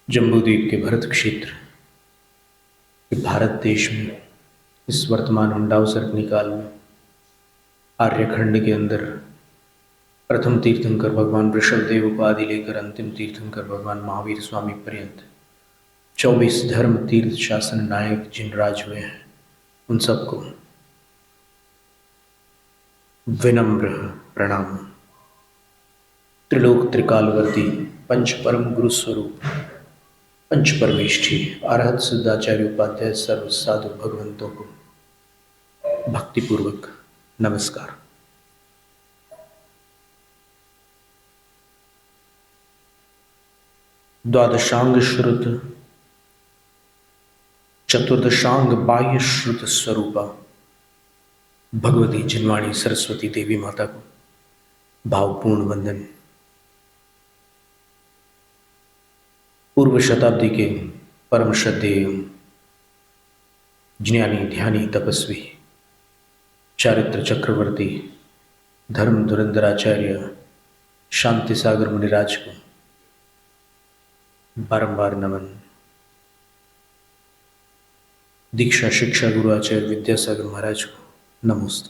जम्बूद्वीप के भरत क्षेत्र के भारत देश में इस वर्तमान हुंडाओ सर्पनी काल में आर्यखंड के अंदर प्रथम तीर्थंकर भगवान वृषभदेव उपाधि लेकर अंतिम तीर्थंकर भगवान महावीर स्वामी पर्यंत 24 धर्म तीर्थ शासन नायक जिन राज हुए हैं उन सबको विनम्र प्रणाम। त्रिलोक त्रिकालवर्ती पंच परम गुरु स्वरूप पंच परमेष्ठी अरहत सिद्धाचार्य उपाध्याय सर्व साधु भगवंतों को भक्तिपूर्वक नमस्कार। द्वादशांग श्रुत चतुर्दशांग बाह्य श्रुत स्वरूपा भगवती जिनवाणी सरस्वती देवी माता को भावपूर्ण वंदन। पूर्व शताब्दी के परम श्रद्धेय ज्ञानी ध्यानी तपस्वी चारित्र चक्रवर्ती धर्म धुरंधराचार्य शांति सागर मुनिराज को बारंबार नमन। दीक्षा शिक्षा गुरु आचार्य विद्यासागर महाराज को नमोस्तु।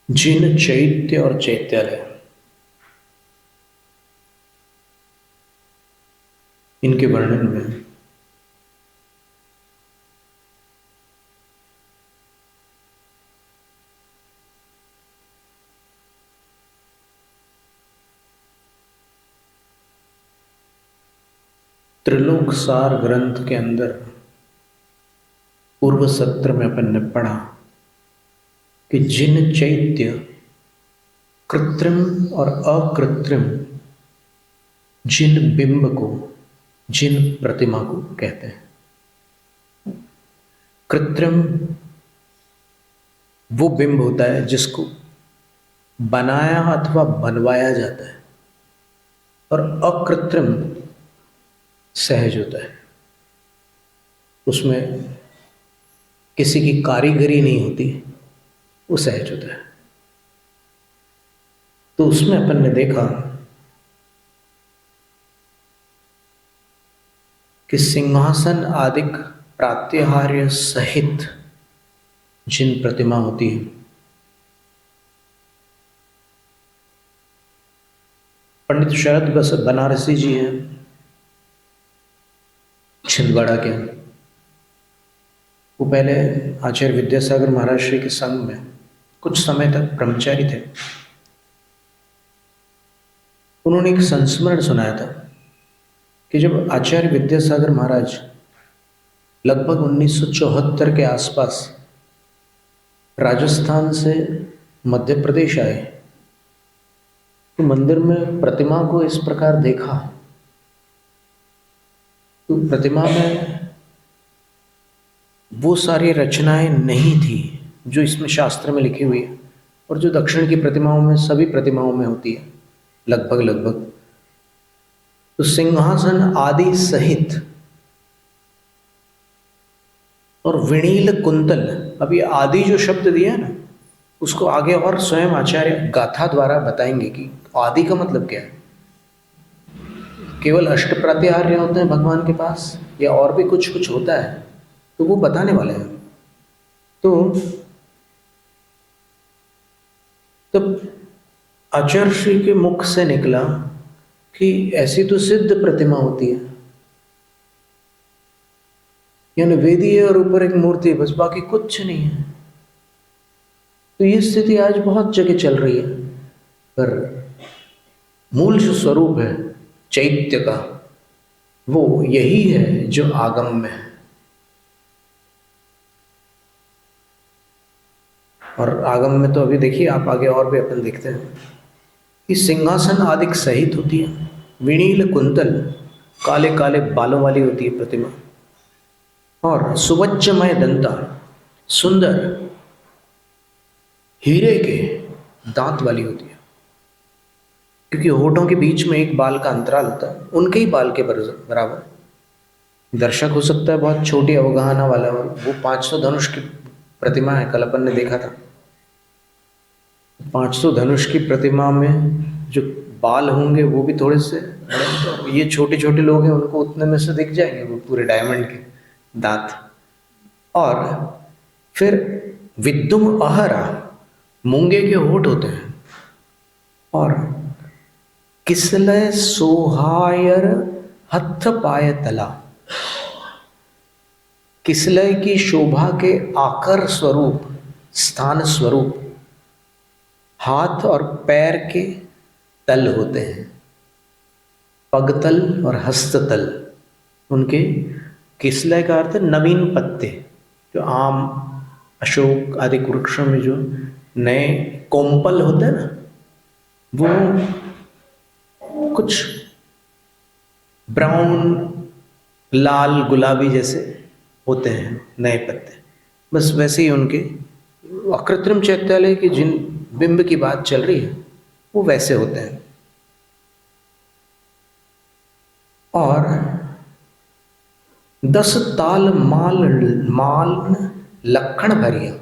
जिन चैत्य और चैत्यालय इनके वर्णन में त्रिलोक सार ग्रंथ के अंदर पूर्व सत्र में अपन ने पढ़ा कि जिन चैत्य कृत्रिम और अकृत्रिम जिन बिंब को जिन प्रतिमा को कहते हैं। कृत्रिम वो बिंब होता है जिसको बनाया अथवा बनवाया जाता है और अकृत्रिम सहज होता है, उसमें किसी की कारीगरी नहीं होती, वो सहज होता है। तो उसमें अपन ने देखा कि सिंहासन आदिक प्रात्याहार्य सहित जिन प्रतिमा होती है, पंडित शरद बनारसी जी हैं छिंदवाड़ा के, वो पहले आचार्य विद्यासागर महाराज श्री के संग में कुछ समय तक ब्रह्मचारी थे। उन्होंने एक संस्मरण सुनाया था कि जब आचार्य विद्यासागर महाराज लगभग 1974 के आसपास राजस्थान से मध्य प्रदेश आए तो मंदिर में प्रतिमा को इस प्रकार देखा तो प्रतिमा में वो सारी रचनाएं नहीं थी जो इसमें शास्त्र में लिखी हुई है और जो दक्षिण की प्रतिमाओं में सभी प्रतिमाओं में होती है लगभग। तो सिंहासन आदि सहित और विनील कुंतल, अभी आदि जो शब्द दिया है ना उसको आगे और स्वयं आचार्य गाथा द्वारा बताएंगे कि आदि का मतलब क्या है। केवल अष्ट प्रात्याहार्य होते हैं भगवान के पास या और भी कुछ होता है, तो वो बताने वाले हैं। तो तब आचार्य श्री के मुख से निकला कि ऐसी तो सिद्ध प्रतिमा होती है, यानी वेदी है और ऊपर एक मूर्ति है, बस बाकी कुछ नहीं है। तो ये स्थिति आज बहुत जगह चल रही है, पर मूल जो स्वरूप है चैत्य का वो यही है जो आगम में है। और आगम में तो अभी देखिए आप आगे और भी अपन देखते हैं कि सिंहासन आदि सहित होती है, विनील कुंतल, काले काले बालों वाली होती है प्रतिमा, और सुवज्जमय दंता, सुंदर हीरे के दांत वाली होती है। क्योंकि होठों के बीच में एक बाल का अंतराल होता है, उनके ही बाल के बराबर। दर्शक हो सकता है बहुत छोटी अवगाहना वाला, और वो 500 धनुष की प्रतिमा है, कल अपन ने देखा था। 500 धनुष की प्रतिमा में जो बाल होंगे वो भी थोड़े से बड़े, ये छोटे छोटे लोग हैं, उनको उतने में से दिख जाएंगे वो पूरे डायमंड के दांत। और फिर विद्युम अहरा, मूंगे के होठ होते हैं, और किसलय सोहायर हथ पाय तला, किसलय की शोभा के आकर स्वरूप, स्थान स्वरूप हाथ और पैर के तल होते हैं, पगतल और हस्ततल उनके। किसलय का अर्थ नवीन पत्ते, जो आम अशोक आदि वृक्षों में जो नए कोम्पल होते हैं ना, वो कुछ ब्राउन लाल गुलाबी जैसे होते हैं नए पत्ते, बस वैसे ही उनके अकृत्रिम चैत्यालय की जिन बिंब की बात चल रही है वो वैसे होते हैं। और 10 ताल माल लक्षण भरिया,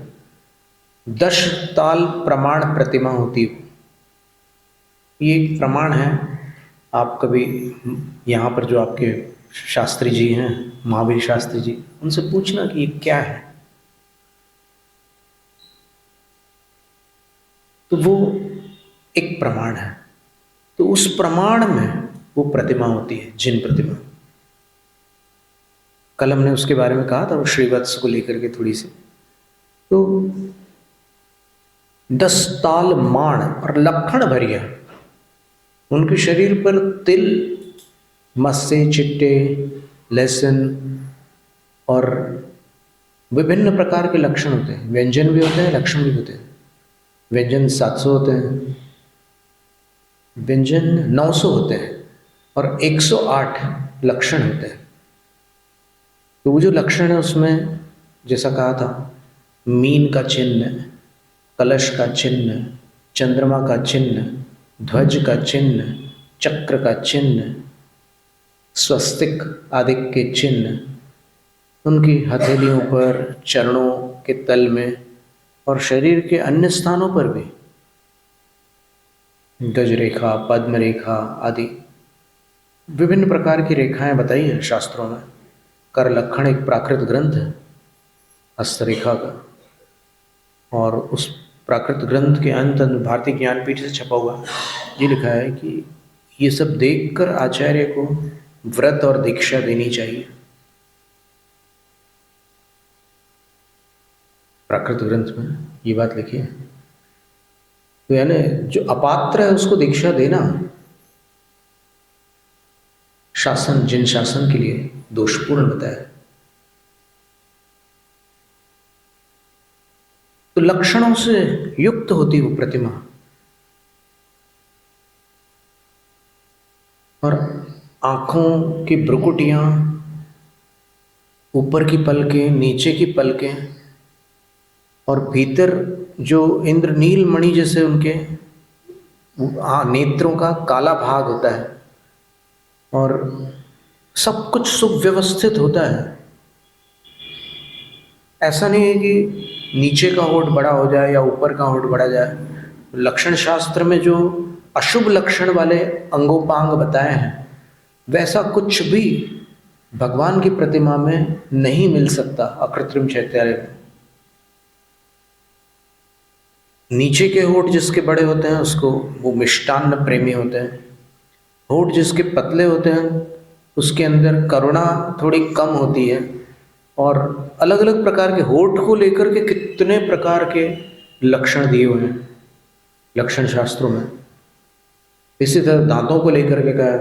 10 ताल प्रमाण प्रतिमा होती है। ये एक प्रमाण है। आप कभी यहाँ पर जो आपके शास्त्री जी हैं, महावीर शास्त्री जी, उनसे पूछना कि ये क्या है, तो वो एक प्रमाण है। तो उस प्रमाण में वो प्रतिमा होती है, जिन प्रतिमा। कल हमने उसके बारे में कहा था, वो श्रीवत्स को लेकर के थोड़ी सी। तो 10 ताल माण और लखण भरिया, उनके शरीर पर तिल, मस्से, चिट्टे, लहसुन और विभिन्न प्रकार के लक्षण होते हैं। व्यंजन भी होते हैं, लक्षण भी होते हैं। व्यंजन 700 होते हैं, व्यंजन 900 होते हैं, और 108 लक्षण होते हैं। तो वो जो लक्षण है उसमें जैसा कहा था, मीन का चिन्ह, कलश का चिन्ह, चंद्रमा का चिन्ह, ध्वज का चिन्ह, चक्र का चिन्ह, स्वस्तिक आदि के चिन्ह, उनकी हथेलियों पर, चरणों के तल में और शरीर के अन्य स्थानों पर भी गज रेखा, पद्म रेखा आदि विभिन्न प्रकार की रेखाएं बताई हैं शास्त्रों में। कर लक्षण एक प्राकृत ग्रंथ है हस्तरेखा का, और उस प्राकृत ग्रंथ के अंत भारतीय ज्ञानपीठ से छपा हुआ ये लिखा है कि ये सब देखकर आचार्य को व्रत और दीक्षा देनी चाहिए। प्राकृत ग्रंथ में ये बात लिखी है। तो यानी जो अपात्र है उसको दीक्षा देना शासन, जिन शासन के लिए दोषपूर्ण बताया। तो लक्षणों से युक्त होती वो प्रतिमा, और आंखों की भ्रुकुटियां, ऊपर की पलकें, नीचे की पलकें, और भीतर जो इंद्रनील मणि जैसे उनके नेत्रों का काला भाग होता है, और सब कुछ सुव्यवस्थित होता है। ऐसा नहीं है कि नीचे का होठ बड़ा हो जाए या ऊपर का होठ बड़ा जाए। लक्षण शास्त्र में जो अशुभ लक्षण वाले अंगोपांग बताए हैं, वैसा कुछ भी भगवान की प्रतिमा में नहीं मिल सकता अकृत्रिम चैत्यालय में। नीचे के होठ जिसके बड़े होते हैं उसको वो मिष्टान्न प्रेमी होते हैं। होठ जिसके पतले होते हैं उसके अंदर करुणा थोड़ी कम होती है। और अलग अलग प्रकार के होठ को लेकर के कितने प्रकार के लक्षण दिए हुए हैं लक्षण शास्त्रों में। इसी तरह दांतों को लेकर के कहा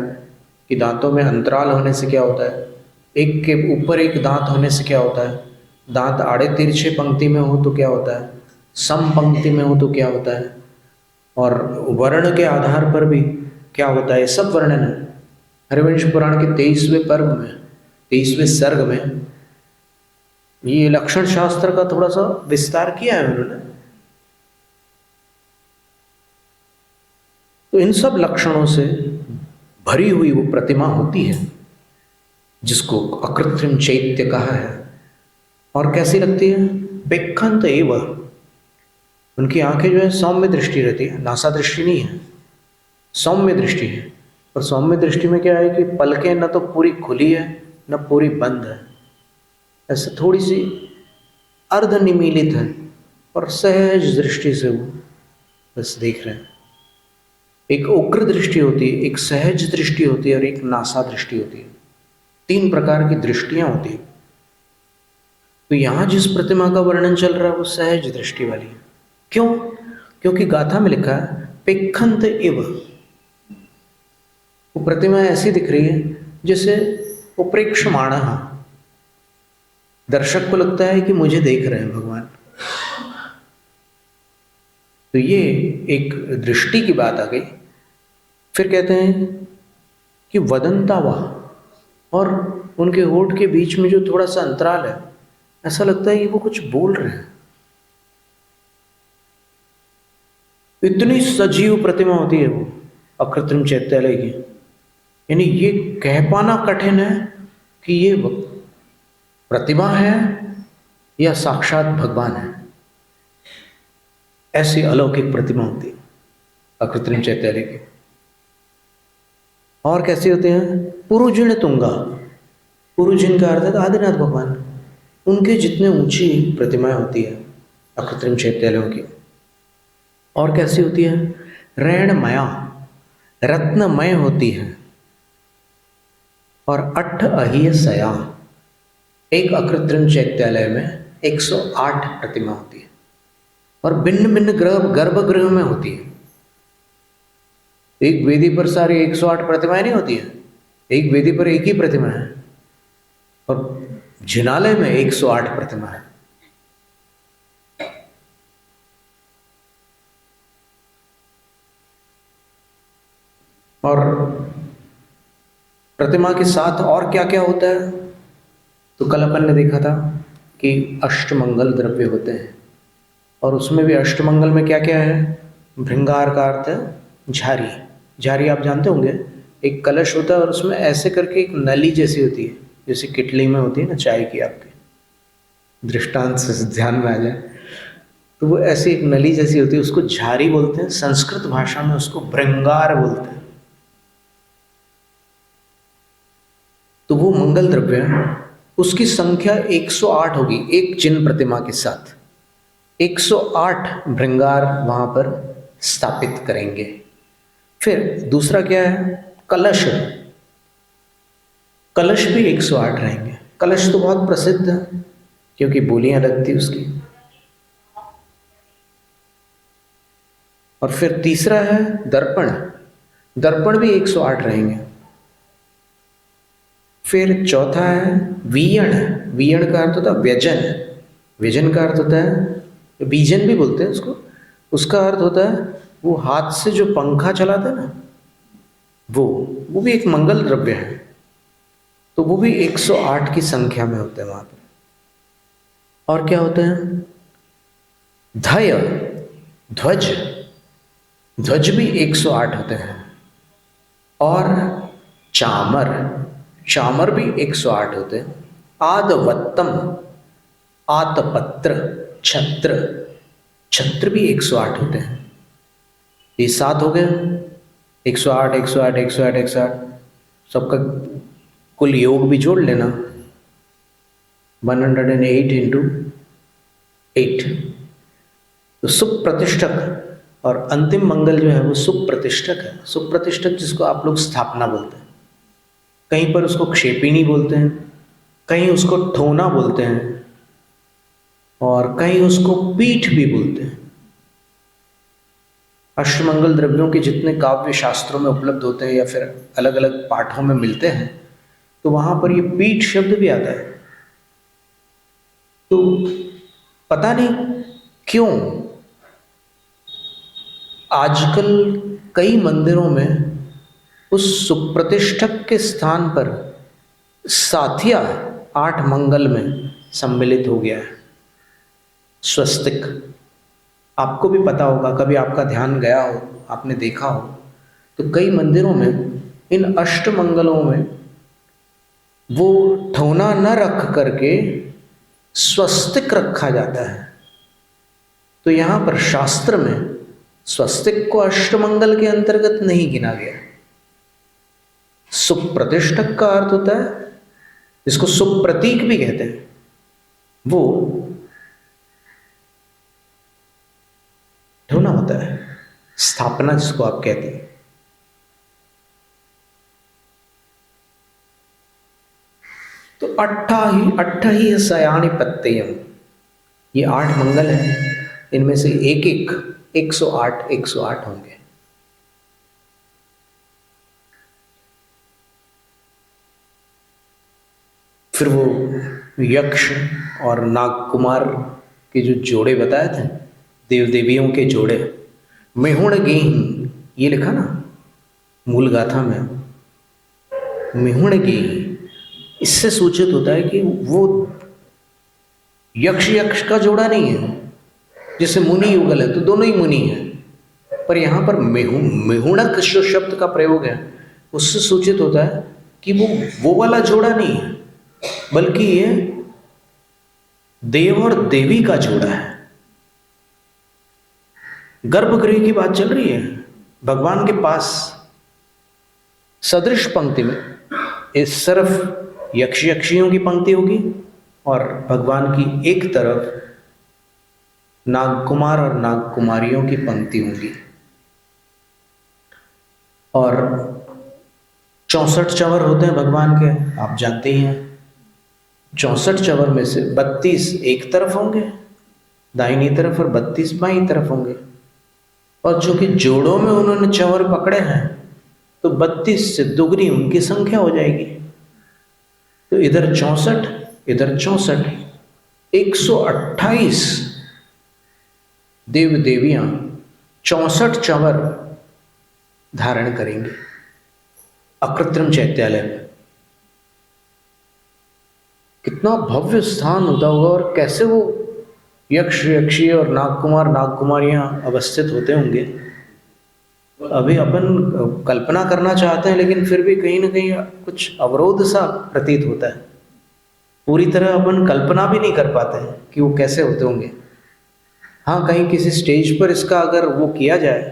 कि दांतों में अंतराल होने से क्या होता है, एक के ऊपर एक दांत होने से क्या होता है, दांत आड़े तिरछे पंक्ति में हो तो क्या होता है, सम पंक्ति में हो तो क्या होता है, और वर्ण के आधार पर भी क्या होता है, सब वर्णन है। हरिवंश पुराण के 23वें पर्व में, 23वें सर्ग में ये लक्षण शास्त्र का थोड़ा सा विस्तार किया है उन्होंने। तो इन सब लक्षणों से भरी हुई वो प्रतिमा होती है जिसको अकृत्रिम चैत्य कहा है। और कैसी लगती है? बेखंत एवं, उनकी आंखें जो है सौम्य दृष्टि रहती है, नासा दृष्टि नहीं है, सौम्य दृष्टि है। और सौम्य दृष्टि में क्या है कि पलकें न तो पूरी खुली है न पूरी बंद है, ऐसे थोड़ी सी अर्ध निमीलित है और सहज दृष्टि से वो बस देख रहे हैं। एक उग्र दृष्टि होती है, एक सहज दृष्टि होती है और एक नासा दृष्टि होती है। 3 प्रकार की दृष्टियां होती है। तो यहां जिस प्रतिमा का वर्णन चल रहा है वो सहज दृष्टि वाली है। क्यों? क्योंकि गाथा में लिखा है पेखंत इव, वो प्रतिमा ऐसी दिख रही है जैसे उप्रेक्षमाण, दर्शक को लगता है कि मुझे देख रहे हैं भगवान। तो ये एक दृष्टि की बात आ गई। फिर कहते हैं कि वदंतावा, और उनके होठ के बीच में जो थोड़ा सा अंतराल है, ऐसा लगता है कि वो कुछ बोल रहे हैं। इतनी सजीव प्रतिमा होती है वो अकृत्रिम चैत्यालय की, यानी ये कह पाना कठिन है कि ये प्रतिमा है या साक्षात भगवान है। ऐसी अलौकिक प्रतिमा होती है अकृत्रिम चैत्यालय की। और कैसे होते हैं? पुरुजिण तुंगा, पुरुजिण का अर्थ है आदिनाथ भगवान, उनके जितने ऊंची प्रतिमाएं होती है अकृत्रिम चैत्यालयों की। और कैसी होती है? रैणमया, रत्नमय होती है। और अट्ठ अहिय सया, एक अकृत्रिम चैत्यालय में 108 प्रतिमा होती है और भिन्न भिन्न गर्भगृह में होती है। एक वेदी पर सारी 108 प्रतिमाएं नहीं होती है, एक वेदी पर एक ही प्रतिमा है और जिनालय में 108 प्रतिमा है। और प्रतिमा के साथ और क्या क्या होता है? तो कल अपन ने देखा था कि अष्टमंगल द्रव्य होते हैं, और उसमें भी अष्टमंगल में क्या क्या है? भृंगार का अर्थ है झारी। झारी आप जानते होंगे, एक कलश होता है और उसमें ऐसे करके एक नली जैसी होती है, जैसे किटली में होती है ना चाय की, आपके दृष्टांत से ध्यान में आ जाए तो वो ऐसी एक नली जैसी होती है, उसको झारी बोलते हैं। संस्कृत भाषा में उसको भृंगार बोलते हैं। तो वो मंगल द्रव्य है, उसकी संख्या 108 होगी एक जिन प्रतिमा के साथ। 108 भृंगार वहां पर स्थापित करेंगे। फिर दूसरा क्या है? कलश। कलश भी 108 रहेंगे। कलश तो बहुत प्रसिद्ध है क्योंकि बोलियां लगती उसकी। और फिर तीसरा है दर्पण। दर्पण भी 108 रहेंगे। फिर चौथा है वीयण। वीयण का अर्थ होता है व्यजन। व्यजन का अर्थ होता है, बीजन भी बोलते हैं उसको, उसका अर्थ होता है वो हाथ से जो पंखा चलाते हैं ना, वो भी एक मंगल द्रव्य है। तो वो भी 108 की संख्या में होते हैं वहां पर। और क्या होते हैं? धय, ध्वज। ध्वज भी 108 होते हैं। और चामर, चामर भी 108 होते हैं। आदवत्तम, आतपत्र, छत्र, छत्र भी 108 होते हैं। ये 7 हो गए। 108 108 108 108, सबका कुल योग भी जोड़ लेना, 108 इंटू 8। तो सुप्रतिष्ठक, और अंतिम मंगल जो है वो सुप्रतिष्ठक है। सुप्रतिष्ठक जिसको आप लोग स्थापना बोलते हैं, कहीं पर उसको क्षेपिणी बोलते हैं, कहीं उसको ठोना बोलते हैं, और कहीं उसको पीठ भी बोलते हैं। अष्टमंगल द्रव्यों के जितने काव्य शास्त्रों में उपलब्ध होते हैं या फिर अलग अलग पाठों में मिलते हैं, तो वहां पर ये पीठ शब्द भी आता है। तो पता नहीं क्यों आजकल कई मंदिरों में उस सुप्रतिष्ठक के स्थान पर साथिया 8 मंगल में सम्मिलित हो गया है स्वस्तिक। आपको भी पता होगा, कभी आपका ध्यान गया हो, आपने देखा हो, तो कई मंदिरों में इन अष्ट मंगलों में वो ठौना न रख करके स्वस्तिक रखा जाता है। तो यहाँ पर शास्त्र में स्वस्तिक को अष्टमंगल के अंतर्गत नहीं गिना गया। सुप्रतिष्ठक का अर्थ होता है, इसको सुप्रतीक भी कहते हैं, वो ठौना होता है, स्थापना जिसको आप कहते हैं। तो अट्ठ ही सयानी पत्तेयम, ये 8 मंगल हैं, इनमें से एक एक 108 होंगे। फिर वो यक्ष और नागकुमार के जो जोड़े बताए थे, देव देवियों के जोड़े, मेहुण गेही, ये लिखा ना मूल गाथा में, मेहुण गेही, इससे सूचित होता है कि वो यक्ष का जोड़ा नहीं है। जैसे मुनि युगल है तो दोनों ही मुनि हैं, पर यहाँ पर मेहुणक जो शब्द का प्रयोग है उससे सूचित होता है कि वो वाला जोड़ा नहीं है, बल्कि ये देव और देवी का जोड़ा है। गर्भगृह की बात चल रही है, भगवान के पास सदृश पंक्ति में इस तरफ यक्षियों की पंक्ति होगी और भगवान की एक तरफ नागकुमार और नागकुमारियों की पंक्ति होगी। और 64 चंवर होते हैं भगवान के, आप जानते ही हैं। 64 चंवर में से 32 एक तरफ होंगे दाहिनी तरफ और 32 बाईं तरफ होंगे। और चूंकि जोड़ों में उन्होंने चंवर पकड़े हैं तो 32 से दुगनी उनकी संख्या हो जाएगी। तो इधर 64 इधर 64, 128 देव देवियां 64 चंवर धारण करेंगे अकृत्रिम चैत्यालय में। कितना भव्य स्थान होता होगा और कैसे वो यक्ष यक्षी और नागकुमार नागकुमारियां अवस्थित होते होंगे। अभी अपन कल्पना करना चाहते हैं, लेकिन फिर भी कहीं ना कहीं कुछ अवरोध सा प्रतीत होता है। पूरी तरह अपन कल्पना भी नहीं कर पाते हैं कि वो कैसे होते होंगे। हाँ, कहीं किसी स्टेज पर इसका अगर वो किया जाए,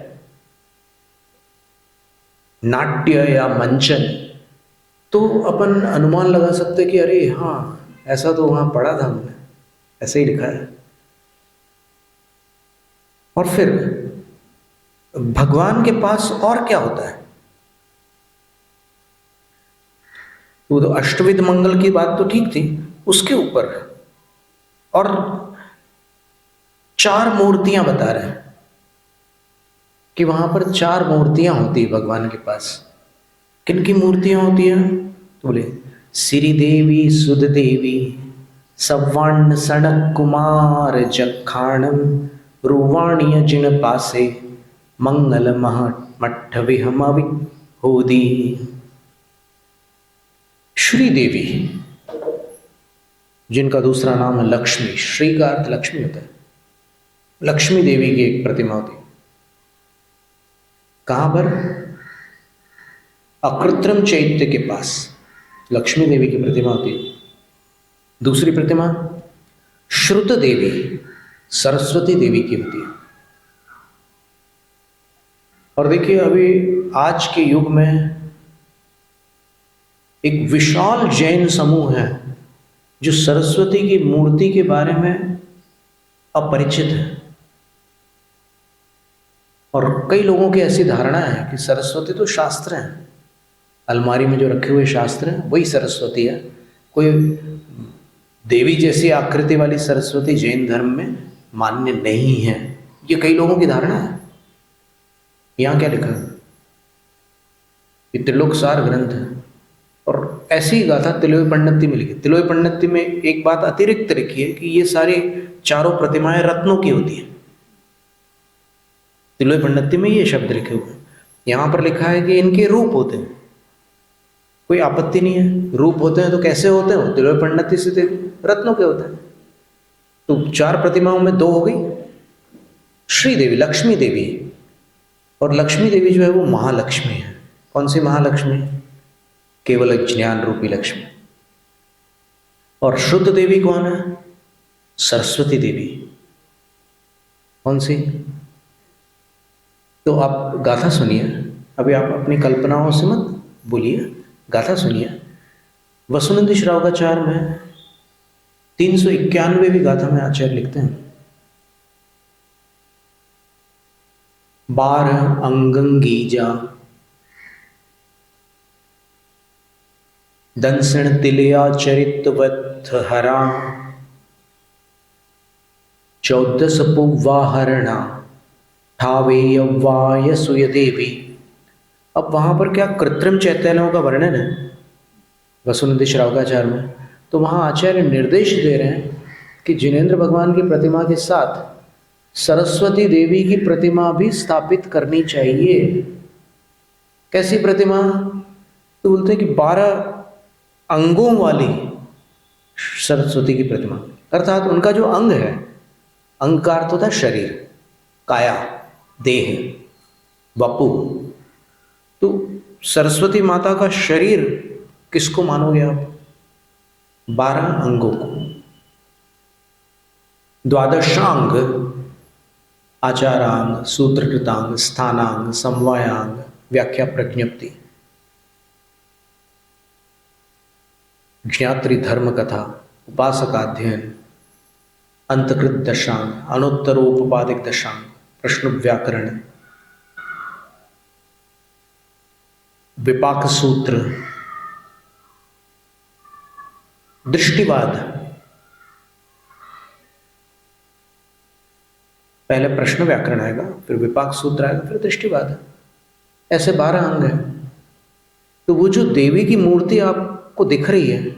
नाट्य या मंचन, तो अपन अनुमान लगा सकते हैं कि अरे हाँ, ऐसा तो वहाँ पढ़ा था हमने, ऐसे ही लिखा है। और फिर भगवान के पास और क्या होता है? तो अष्टविध मंगल की बात तो ठीक थी, उसके ऊपर और 4 मूर्तियां बता रहे हैं कि वहां पर 4 मूर्तियां होती है भगवान के पास। किन की मूर्तियां होती हैं? तो बोले श्री देवी सुध देवी सवर्ण सनक कुमार जखाणम रुवाणीय जिन पासे मंगल मठ विहमवि होदी। श्री देवी, जिनका दूसरा नाम है लक्ष्मी, श्री का अर्थ लक्ष्मी होता है। लक्ष्मी देवी की एक प्रतिमा होती है। कहां पर? अकृत्रिम चैत्य के पास लक्ष्मी देवी की प्रतिमा होती है। दूसरी प्रतिमा श्रुत देवी, सरस्वती देवी की होती है। और देखिए, अभी आज के युग में एक विशाल जैन समूह है जो सरस्वती की मूर्ति के बारे में अपरिचित है। और कई लोगों की ऐसी धारणा है कि सरस्वती तो शास्त्र है, अलमारी में जो रखे हुए शास्त्र हैं वही सरस्वती है। कोई देवी जैसी आकृति वाली सरस्वती जैन धर्म में मान्य नहीं है, ये कई लोगों की धारणा है। यहाँ क्या लिखा है? ये त्रिलोकसार ग्रंथ है और ऐसी ही गाथा तिलोई पंडिती में लिखी। तिलोई पंडिती में एक बात अतिरिक्त लिखी है कि ये सारी चारों प्रतिमाएं रत्नों की होती हैं। तिलोय पंडित में ये शब्द लिखे हुए हैं। यहाँ पर लिखा है कि इनके रूप होते हैं, कोई आपत्ति नहीं है। रूप होते हैं तो कैसे होते हैं? तिलोय पंडित से रत्नों के होते हैं। तो 4 प्रतिमाओं में 2 हो गई श्री देवी, लक्ष्मी देवी, और लक्ष्मी देवी जो है वो महालक्ष्मी है। कौन सी महालक्ष्मी? केवल ज्ञान रूपी लक्ष्मी। और शुद्ध देवी कौन है? सरस्वती देवी। कौन सी? तो आप गाथा सुनिए, अभी आप अपनी कल्पनाओं से मत बोलिए, गाथा सुनिए। वसुनंदी श्रावकाचार्य में 391वीं गाथा में आचार्य लिखते हैं, 12 अंगंगीजा दंसण तिलया चरितवत हरा 14 पुवाहरणा ठावे यव्वाय सुय देवी। अब वहां पर क्या कृत्रिम चैतन्यों का वर्णन है वसुनंदी श्रावकाचार्य में, तो वहां आचार्य निर्देश दे रहे हैं कि जिनेंद्र भगवान की प्रतिमा के साथ सरस्वती देवी की प्रतिमा भी स्थापित करनी चाहिए। कैसी प्रतिमा? तो बोलते हैं कि 12 अंगों वाली सरस्वती की प्रतिमा, अर्थात उनका जो अंग है, अंग का अर्थ होता है शरीर, काया, देह, वपु। तो सरस्वती माता का शरीर किसको मानोगे आप? 12 अंगों को। द्वादशांग, आचारांग, सूत्रकृतांग, स्थानांग, समवायांग, व्याख्या प्रज्ञप्ति, ज्ञात्री धर्म कथा, उपासकाध्ययन, अंतकृत दशांग, अनुत्तरोपपादिक दशांग, प्रश्न व्याकरण, विपाक सूत्र, दृष्टिवाद। पहले प्रश्न व्याकरण आएगा, फिर विपाक सूत्र आएगा, फिर दृष्टिवाद। ऐसे 12 अंग हैं। तो वो जो देवी की मूर्ति आपको दिख रही है,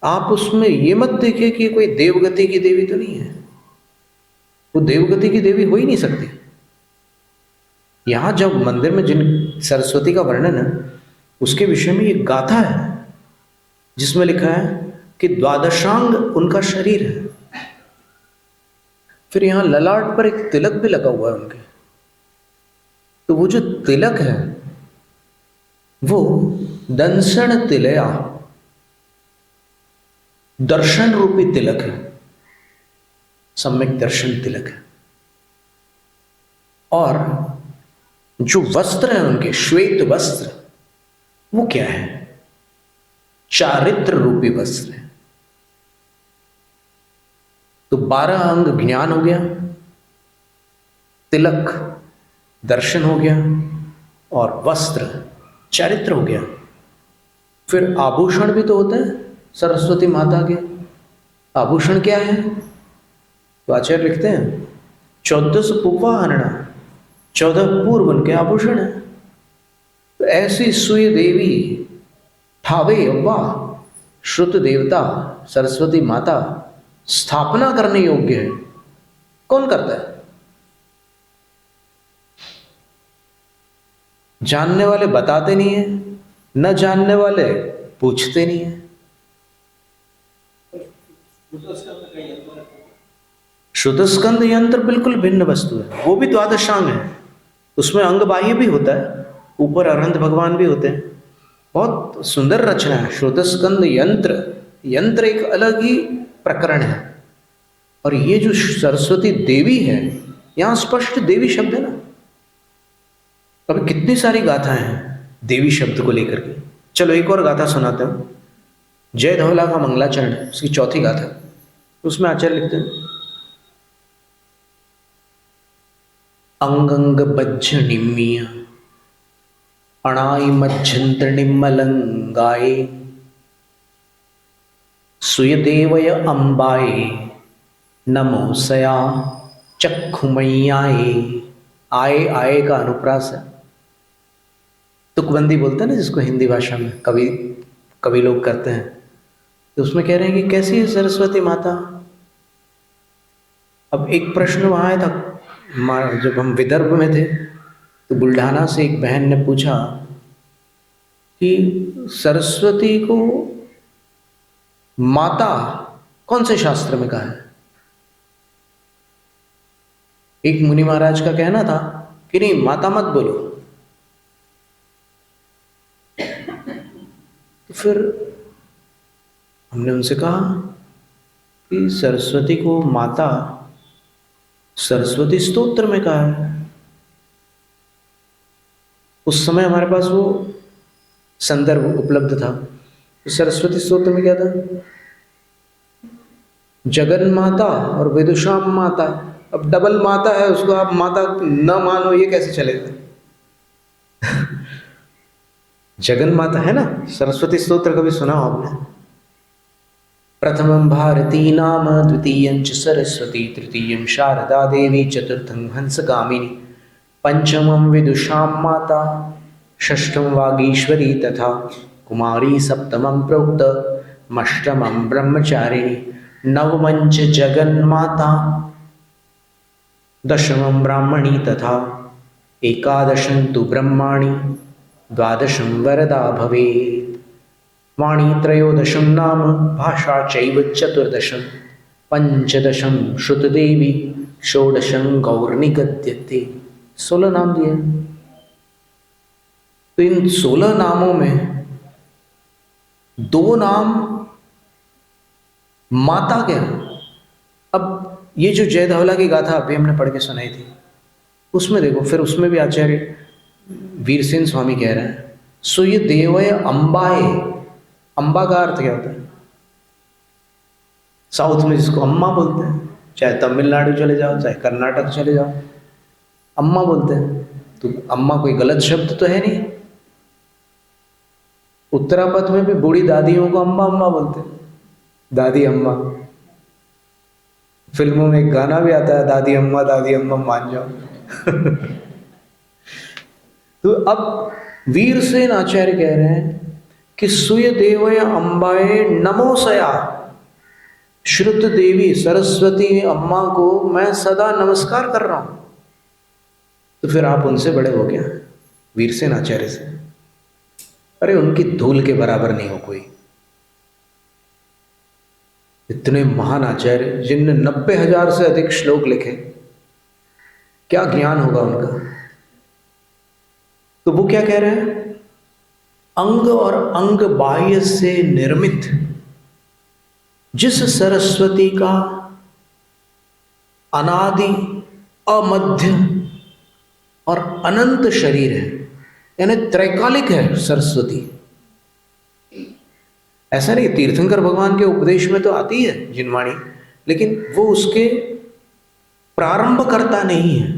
आप उसमें ये मत देखिए कि कोई देवगति की देवी तो नहीं है। वो देवगति की देवी हो ही नहीं सकती। यहां जब मंदिर में जिन सरस्वती का वर्णन है उसके विषय में एक गाथा है जिसमें लिखा है कि द्वादशांग उनका शरीर है। फिर यहां ललाट पर एक तिलक भी लगा हुआ है उनके। तो वो जो तिलक है वो दंसण तिलया, दर्शन रूपी तिलक है, सम्यक दर्शन तिलक है। और जो वस्त्र है उनके, श्वेत वस्त्र, वो क्या है? चारित्र रूपी वस्त्र है। तो 12 अंग ज्ञान हो गया, तिलक दर्शन हो गया, और वस्त्र चारित्र हो गया। फिर आभूषण भी तो होते हैं सरस्वती माता के। आभूषण क्या है? तो आचार्य लिखते हैं 14 पुवाहरणा, 14 पूर्व उनके आभूषण है। तो ऐसी सुय देवी, ठावे अव्वा, श्रुत देवता सरस्वती माता स्थापना करने योग्य है। कौन करता है? जानने वाले बताते नहीं है, न जानने वाले पूछते नहीं है। श्रुतस्कंद यंत्र बिल्कुल भिन्न वस्तु है, वो भी द्वादशांग है। उसमें अंग बाह्य भी होता है, ऊपर अरहंत भगवान भी होते हैं। बहुत सुंदर रचना है श्रुतस्कंद यंत्र। यंत्र एक अलग ही प्रकरण है। और ये जो सरस्वती देवी है, यहां स्पष्ट देवी शब्द है ना। अब कितनी सारी गाथाएं हैं देवी शब्द को लेकर के। चलो एक और गाथा सुनाते हूं। जय धवला का मंगलाचरण, उसकी 4थी गाथा। उसमें आचार्य लिखते हैं अंगंग बज्झ निम्मिय अणाई मज्जंत्र निम्मलंगाए सुयदेवय अंबाए नमो सया चक्षुमय्याए। आए, आए का अनुप्रास है। तुकबंदी बोलते हैं ना जिसको हिंदी भाषा में कवि लोग करते हैं। तो उसमें कह रहे हैं कि कैसी है सरस्वती माता। अब एक प्रश्न वहां आया था जब हम विदर्भ में थे तो बुल्ढाना से एक बहन ने पूछा कि सरस्वती को माता कौन से शास्त्र में कहा है। एक मुनि महाराज का कहना था कि नहीं, माता मत बोलो। तो फिर हमने उनसे कहा कि सरस्वती को माता सरस्वती स्तोत्र में कहा है। उस समय हमारे पास वो संदर्भ उपलब्ध था। तो सरस्वती स्तोत्र में क्या था? जगन माता और विदुषाम माता। अब डबल माता है, उसको आप माता न मानो, ये कैसे चलेगा? जगन माता है ना। सरस्वती स्तोत्र कभी सुना हो आपने? प्रथमं भारती नाम, द्वितीयं च सरस्वती, तृतीयं शारदा देवी, चतुर्थं हंसगामिनी, पंचमं विदुषां माता, षष्ठं वागीश्वरी तथा कुमारी, सप्तमं प्रोक्तमष्टमं ब्रह्मचारिणी, नवमं च जगन्माता, दशमं ब्राह्मणी तथा एकादशं तु ब्रह्माणि, द्वादशं वरदा भवेत्। वाणी त्रयोदशं नाम, भाषा चैव चतुर्दशं, पंचदशं श्रुतदेवी, षोडशं गौर्निगद्यते। 16 नाम दिए। तो इन 16 नामों में 2 नाम माता के हैं। अब ये जो जय धवला की गाथा अभी हमने पढ़ के सुनाई थी, उसमें देखो, फिर उसमें भी आचार्य वीरसेन स्वामी कह रहे हैं, सुय देवय अम्बाए। अम्बा का अर्थ क्या होता है? साउथ में जिसको अम्मा बोलते हैं, चाहे तमिलनाडु चले जाओ, चाहे कर्नाटक चले जाओ, अम्मा बोलते हैं। तो अम्मा कोई गलत शब्द तो है नहीं। उत्तरापद में भी बूढ़ी दादियों को अम्मा अम्मा बोलते हैं, दादी अम्मा। फिल्मों में एक गाना भी आता है, दादी अम्मा मान जाओ। तो अब वीरसेन आचार्य कह रहे हैं कि सुय देवय अम्बाए नमोसया। श्रुत देवी सरस्वती अम्मा को मैं सदा नमस्कार कर रहा हूं। तो फिर आप उनसे बड़े हो क्या? वीरसेन आचार्य से? अरे उनकी धूल के बराबर नहीं हो कोई। इतने महान आचार्य जिनने 90,000 से अधिक श्लोक लिखे, क्या ज्ञान होगा उनका। तो वो क्या कह रहे हैं? अंग और अंग बाह्य से निर्मित जिस सरस्वती का अनादि, अमध्य और अनंत शरीर है, यानी त्रैकालिक है सरस्वती। ऐसा नहीं, तीर्थंकर भगवान के उपदेश में तो आती है जिनवाणी, लेकिन वो उसके प्रारंभ करता नहीं है।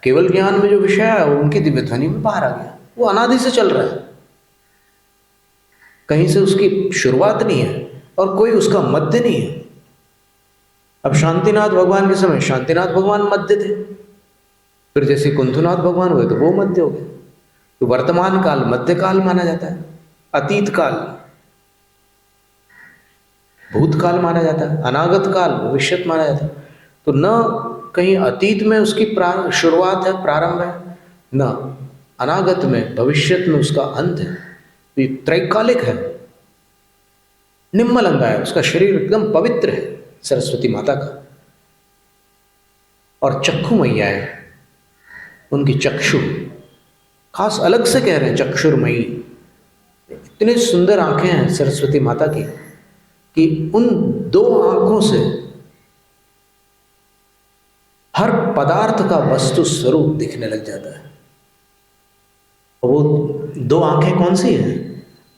केवल ज्ञान में जो विषय है वो उनकी दिव्य ध्वनि में बाहर आ गया। वो अनादि से चल रहा है, कहीं से उसकी शुरुआत नहीं है और कोई उसका मध्य नहीं है। अब शांतिनाथ भगवान के समय शांतिनाथ भगवान मध्य थे, फिर जैसे कुंथुनाथ भगवान हुए तो वो मध्य हो गए। तो वर्तमान काल मध्य काल माना जाता है, अतीत काल भूतकाल माना जाता है, अनागत काल भविष्यत माना जाता है। तो न कहीं अतीत में उसकी शुरुआत है, प्रारंभ है, न अनागत में भविष्यत में उसका अंत है। तो ये त्रैकालिक है, निम्मलंगा है, उसका शरीर एकदम पवित्र है सरस्वती माता का। और चक्षु मैया है, उनकी चक्षु खास अलग से कह रहे हैं, चक्षुर्मयी। इतने सुंदर आंखें हैं सरस्वती माता की कि उन 2 आंखों से हर पदार्थ का वस्तु स्वरूप दिखने लग जाता है। और वो 2 आंखें कौन सी हैं?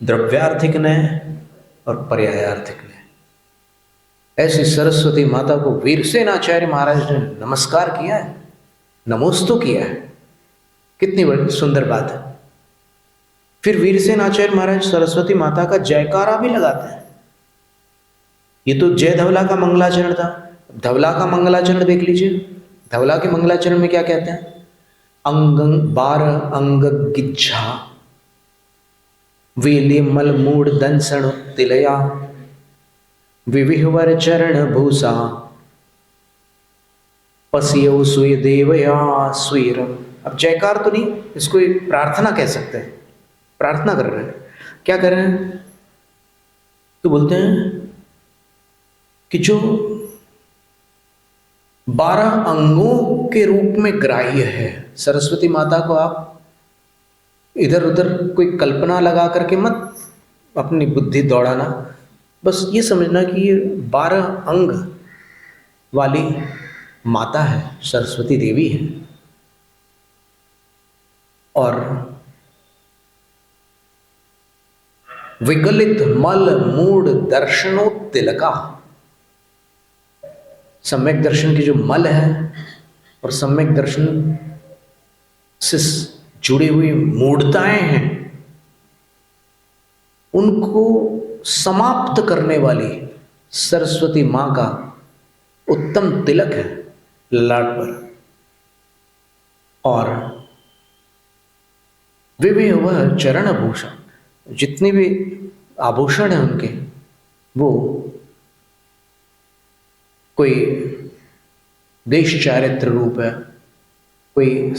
द्रव्यार्थिक न्याय और पर्यायार्थिक न्याय। ऐसी सरस्वती माता को वीरसेन आचार्य महाराज ने नमस्कार किया है, नमोस्तु किया है। कितनी बड़ी सुंदर बात है। फिर वीरसेन आचार्य महाराज सरस्वती माता का जयकारा भी लगाते हैं। ये तो जय धवला का मंगलाचरण था। धवला का मंगलाचरण देख लीजिए। धवला के मंगलाचरण में क्या कहते हैं? अंग 12 अंग गिज्झा, वेले मल मूड दंसण तिलया, विविहवर चरण भूसा, पसियो सुय देवया स्वीरम। अब जयकार तो नहीं, इसको एक प्रार्थना कह सकते हैं। प्रार्थना कर रहे हैं, क्या कर रहे हैं? तो बोलते हैं कि जो 12 अंगों के रूप में ग्राह्य है, सरस्वती माता को आप इधर उधर कोई कल्पना लगा करके मत अपनी बुद्धि दौड़ाना, बस ये समझना कि ये 12 अंग वाली माता है, सरस्वती देवी है। और विगलित मल मूड दर्शनोत्तिलका, सम्यक दर्शन की जो मल है और सम्यक दर्शन से जुड़ी हुई मूढ़ताएं हैं, उनको समाप्त करने वाली सरस्वती मां का उत्तम तिलक है ललाट पर। और वे वह चरण भूषण, जितनी भी आभूषण है उनके, वो कोई देश चारित्र रूप है, कोई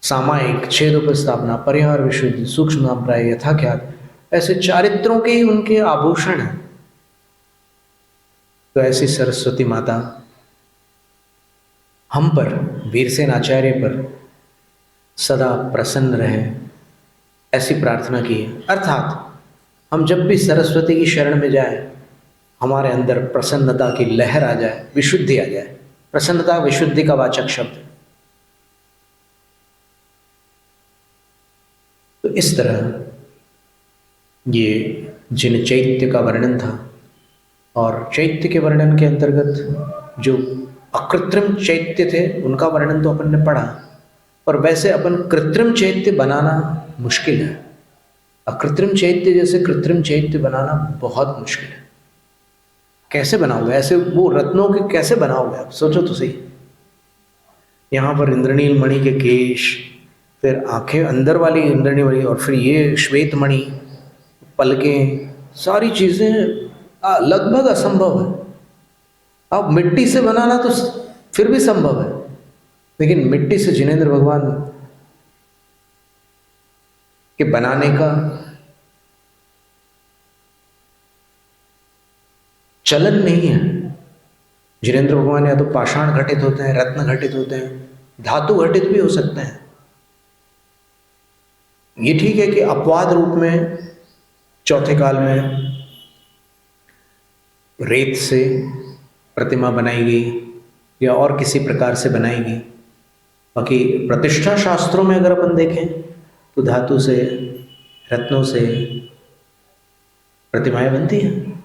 सामायिक, छेद उपस्थापना, परिहार विशुद्धि, सूक्ष्म नाम प्राय, यथाख्यात, ऐसे चारित्रों के ही उनके आभूषण हैं। तो ऐसी सरस्वती माता हम पर, वीरसेन आचार्य पर सदा प्रसन्न रहे, ऐसी प्रार्थना की है। अर्थात हम जब भी सरस्वती की शरण में जाए, हमारे अंदर प्रसन्नता की लहर आ जाए, विशुद्धि आ जाए। प्रसन्नता विशुद्धि का वाचक शब्द। तो इस तरह ये जिन चैत्य का वर्णन था, और चैत्य के वर्णन के अंतर्गत जो अकृत्रिम चैत्य थे उनका वर्णन तो अपन ने पढ़ा, और वैसे अपन कृत्रिम चैत्य बनाना मुश्किल है। अकृत्रिम चैत्य जैसे कृत्रिम चैत्य बनाना बहुत मुश्किल है। कैसे बनाओगे ऐसे, वो रत्नों के कैसे बनाओगे आप, सोचो तो सही। यहाँ पर इंद्रनील मणि के केश, फिर आंखें अंदर वाली इंद्रनील मणि, और फिर ये श्वेत मणि, पलकें, सारी चीजें लगभग असंभव है। अब मिट्टी से बनाना तो फिर भी संभव है, लेकिन मिट्टी से जिनेंद्र भगवान के बनाने का चलन नहीं है। जिनेंद्र भगवान या तो पाषाण घटित होते हैं, रत्न घटित होते हैं, धातु घटित भी हो सकते हैं। ये ठीक है कि अपवाद रूप में चौथे काल में रेत से प्रतिमा बनाई गई या और किसी प्रकार से बनाई गई। बाकी प्रतिष्ठा शास्त्रों में अगर अपन देखें तो धातु से, रत्नों से प्रतिमाएं बनती हैं।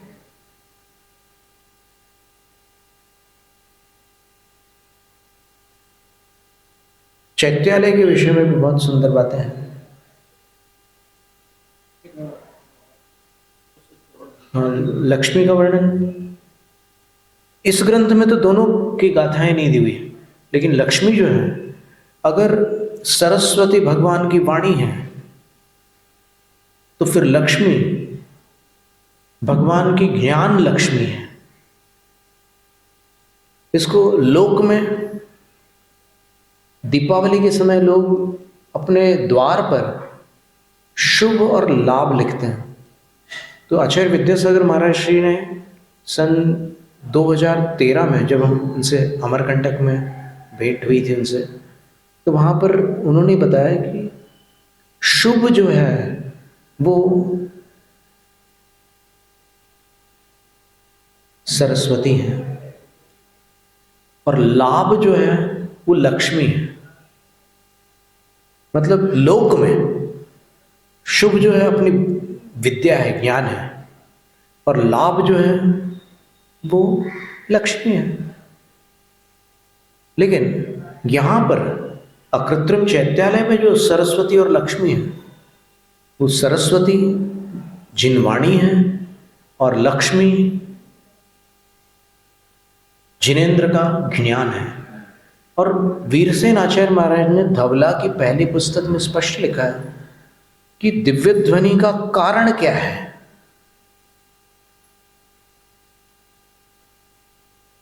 चैत्यालय के विषय में भी बहुत सुंदर बातें हैं। लक्ष्मी का वर्णन इस ग्रंथ में तो दोनों की गाथाएं नहीं दी हुई है, लेकिन लक्ष्मी जो है, अगर सरस्वती भगवान की वाणी है तो फिर लक्ष्मी भगवान की ज्ञान लक्ष्मी है। इसको लोक में दीपावली के समय लोग अपने द्वार पर शुभ और लाभ लिखते हैं। तो आचार्य विद्यासागर महाराज श्री ने सन 2013 में, जब हम उनसे अमरकंटक में भेंट हुई थी उनसे, तो वहाँ पर उन्होंने बताया कि शुभ जो है वो सरस्वती है और लाभ जो है वो लक्ष्मी है। मतलब लोक में शुभ जो है अपनी विद्या है, ज्ञान है, और लाभ जो है वो लक्ष्मी है। लेकिन यहां पर अकृत्रिम चैत्यालय में जो सरस्वती और लक्ष्मी है, वो सरस्वती जिनवाणी है और लक्ष्मी जिनेंद्र का ज्ञान है। और वीरसेन आचार्य महाराज ने धवला की पहली पुस्तक में स्पष्ट लिखा है कि दिव्य ध्वनि का कारण क्या है।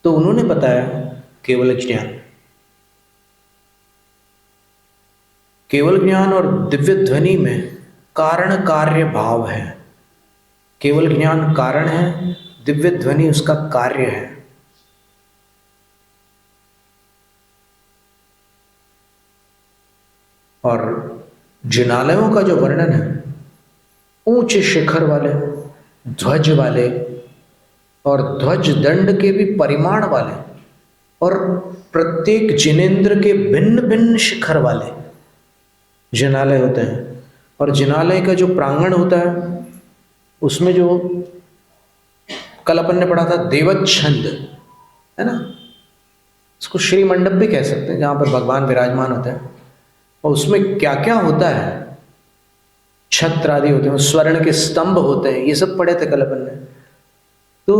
तो उन्होंने बताया केवल ज्ञान। केवल ज्ञान और दिव्य ध्वनि में कारण कार्य भाव है। केवल ज्ञान कारण है, दिव्य ध्वनि उसका कार्य है। और जिनालयों का जो वर्णन है, ऊंचे शिखर वाले, ध्वज वाले और ध्वज दंड के भी परिमाण वाले, और प्रत्येक जिनेंद्र के भिन्न भिन्न शिखर वाले जिनालय होते हैं। और जिनालय का जो प्रांगण होता है, उसमें जो कल अपन ने पढ़ा था देवच्छंद, है ना, इसको श्री मंडप भी कह सकते हैं, जहाँ पर भगवान विराजमान होते हैं। और उसमें क्या क्या होता है, छत्र आदि होते हैं, स्वर्ण के स्तंभ होते हैं, ये सब पढ़े थे कल अपन ने। तो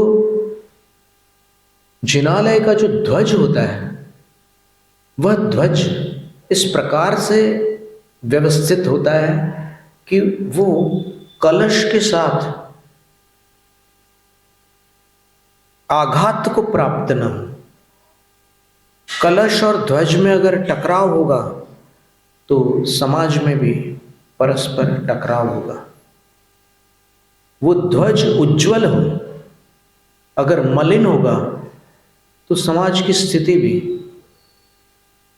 जिनालय का जो ध्वज होता है, वह ध्वज इस प्रकार से व्यवस्थित होता है कि वो कलश के साथ आघात को प्राप्त न हो। कलश और ध्वज में अगर टकराव होगा तो समाज में भी परस्पर टकराव होगा। वो ध्वज उज्जवल हो, अगर मलिन होगा तो समाज की स्थिति भी